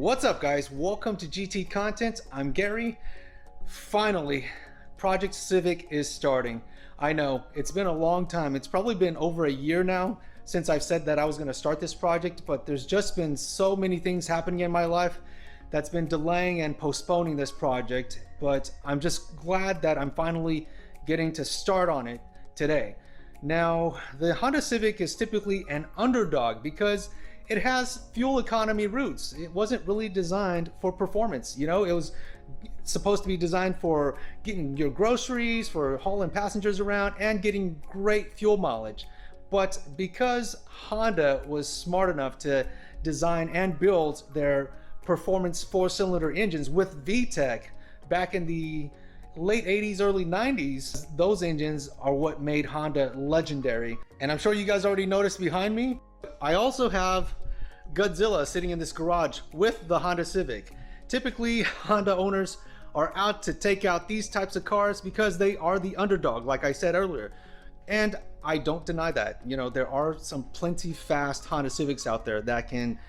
What's up, guys? Welcome to GT Content. I'm Gary. Finally, Project Civic is starting. I know it's been a long time. It's probably been over a year now since I've said that I was going to start this project, but there's just been so many things happening in my life that's been delaying and postponing this project. But I'm just glad that I'm finally getting to start on it today. Now, the Honda Civic is typically an underdog because it has fuel economy roots. It wasn't really designed for performance. You know, it was supposed to be designed for getting your groceries, for hauling passengers around, and getting great fuel mileage. But because Honda was smart enough to design and build their performance four-cylinder engines with VTEC back in the late 80s, early 90s, those engines are what made Honda legendary. And I'm sure you guys already noticed behind me, I also have Godzilla sitting in this garage with the Honda Civic. Typically, Honda owners are out to take out these types of cars because they are the underdog, like I said earlier. And I don't deny that. You know, there are some plenty fast Honda Civics out there that can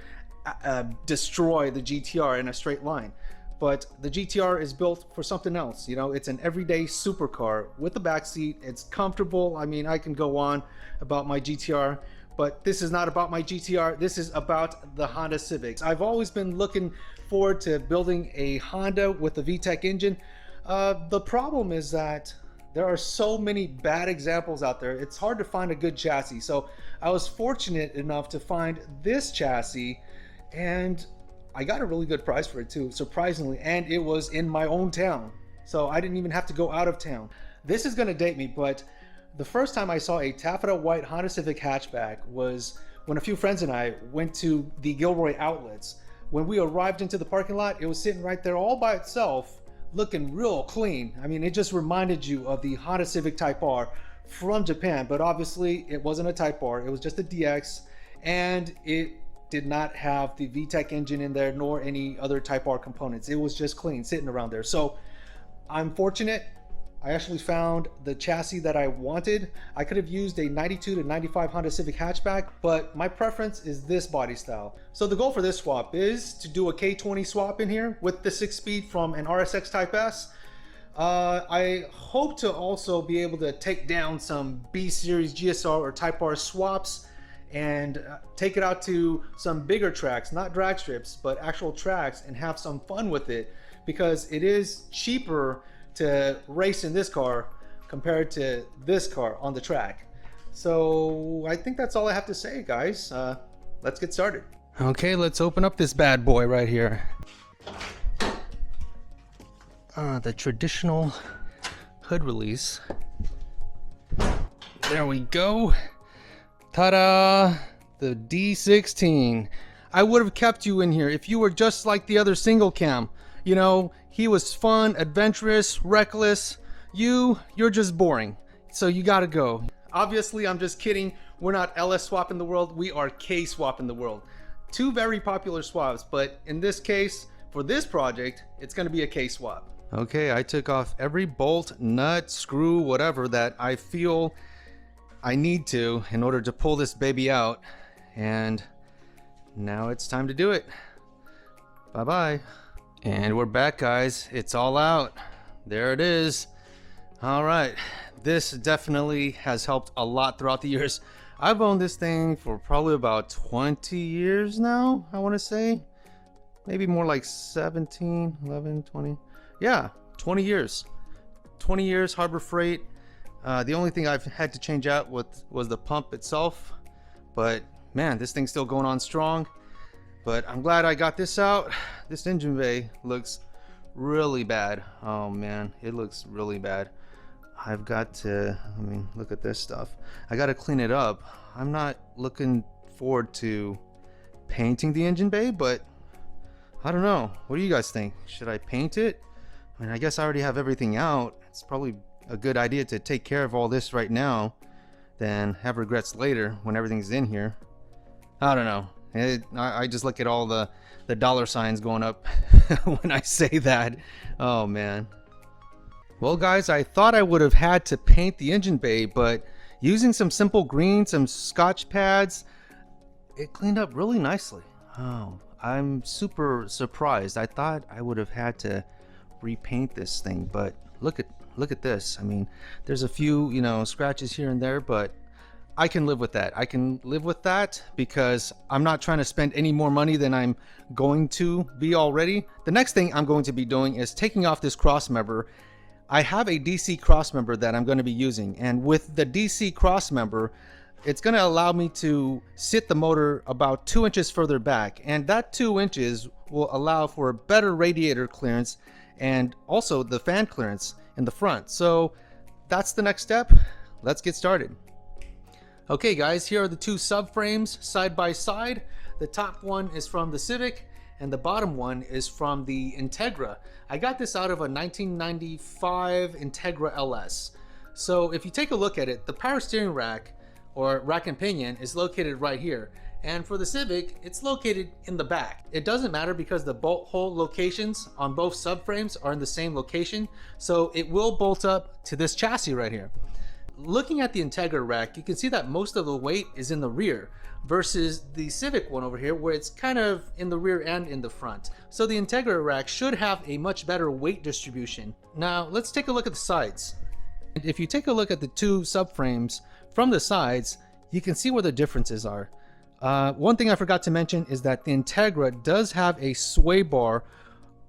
destroy the GTR in a straight line. But the GTR is built for something else. You know, it's an everyday supercar with a backseat. It's comfortable. I mean, I can go on about my GTR, but this is not about my GTR. This is about the Honda Civics. I've always been looking forward to building a Honda with a VTEC engine. The problem is that there are so many bad examples out there. It's hard to find a good chassis. So I was fortunate enough to find this chassis, and I got a really good price for it too, surprisingly, and it was in my own town. So I didn't even have to go out of town. This is gonna date me, but the first time I saw a taffeta white Honda Civic hatchback was when a few friends and I went to the Gilroy outlets. When we arrived into the parking lot, it was sitting right there all by itself, looking real clean. I mean, it just reminded you of the Honda Civic Type R from Japan, but obviously it wasn't a Type R, it was just a DX, and it did not have the VTEC engine in there nor any other Type R components. It was just clean sitting around there. So I'm fortunate. I actually found the chassis that I wanted. I could have used a 92 to 95 Honda Civic hatchback, but my preference is this body style. So the goal for this swap is to do a K20 swap in here with the 6-speed from an RSX Type S. I hope to also be able to take down some B Series GSR or Type R swaps and take it out to some bigger tracks, not drag strips, but actual tracks, and have some fun with it, because it is cheaper to race in this car compared to this car on the track. So I think that's all I have to say, guys. Let's get started. Okay, let's open up this bad boy right here. The traditional hood release. There we go. Ta-da! The D16. I would have kept you in here if you were just like the other single cam. You know, he was fun, adventurous, reckless. You're just boring. So you gotta go. Obviously, I'm just kidding. We're not LS swapping the world. We are K swapping the world. Two very popular swaps, but in this case, for this project, it's gonna be a K swap. Okay, I took off every bolt, nut, screw, whatever that I feel I need to in order to pull this baby out. And now it's time to do it. Bye-bye. And we're back, guys. It's all out. There it is. All right. This definitely has helped a lot throughout the years. I've owned this thing for probably about 20 years now, I want to say. Maybe more like 17, 11, 20. Yeah, 20 years. 20 years, Harbor Freight. The only thing I've had to change out was the pump itself. But man, this thing's still going on strong. But I'm glad I got this out. This engine bay looks really bad. Oh man, it looks really bad. I've got to, I mean, look at this stuff. I got to clean it up. I'm not looking forward to painting the engine bay, but I don't know. What do you guys think? Should I paint it? I mean, I guess I already have everything out. It's probably a good idea to take care of all this right now than have regrets later when everything's in here. I don't know. I just look at all the dollar signs going up when I say that. Oh man. Well guys, I thought I would have had to paint the engine bay, but using some simple green, some scotch pads, it cleaned up really nicely. Oh, I'm super surprised. I thought I would have had to repaint this thing, but look at this. I mean, there's a few, you know, scratches here and there, but I can live with that. I can live with that because I'm not trying to spend any more money than I'm going to be already. The next thing I'm going to be doing is taking off this cross member. I have a DC cross member that I'm going to be using, and with the DC cross member, it's going to allow me to sit the motor about 2 inches further back, and that 2 inches will allow for better radiator clearance and also the fan clearance in the front. So that's the next step. Let's get started. Okay guys, here are the two subframes side by side. The top one is from the Civic and the bottom one is from the Integra. I got this out of a 1995 Integra LS. So if you take a look at it, the power steering rack or rack and pinion is located right here. And for the Civic, it's located in the back. It doesn't matter because the bolt hole locations on both subframes are in the same location. So it will bolt up to this chassis right here. Looking at the Integra rack, you can see that most of the weight is in the rear versus the Civic one over here where it's kind of in the rear and in the front. So the Integra rack should have a much better weight distribution. Now let's take a look at the sides. And if you take a look at the two subframes from the sides, you can see where the differences are. One thing I forgot to mention is that the Integra does have a sway bar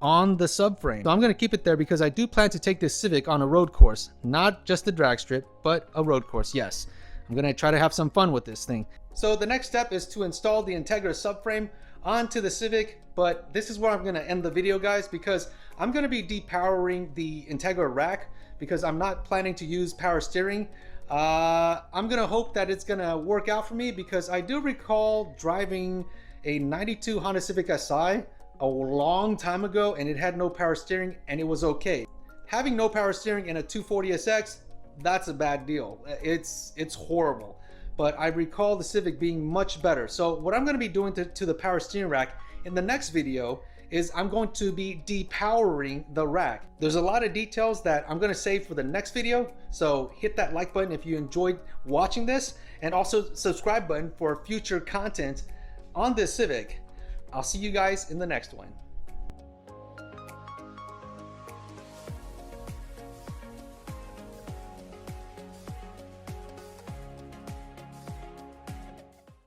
on the subframe. So I'm going to keep it there because I do plan to take this Civic on a road course, not just a drag strip, but a road course. Yes, I'm going to try to have some fun with this thing. So the next step is to install the Integra subframe onto the Civic, but this is where I'm going to end the video, guys, because I'm going to be depowering the Integra rack because I'm not planning to use power steering. I'm going to hope that it's going to work out for me because I do recall driving a 92 Honda Civic Si a long time ago and it had no power steering and it was okay. Having no power steering in a 240SX, that's a bad deal. It's horrible. But I recall the Civic being much better. So what I'm going to be doing to the power steering rack in the next video is I'm going to be depowering the rack. There's a lot of details that I'm going to save for the next video. So hit that like button if you enjoyed watching this, and also subscribe button for future content on this Civic. I'll see you guys in the next one.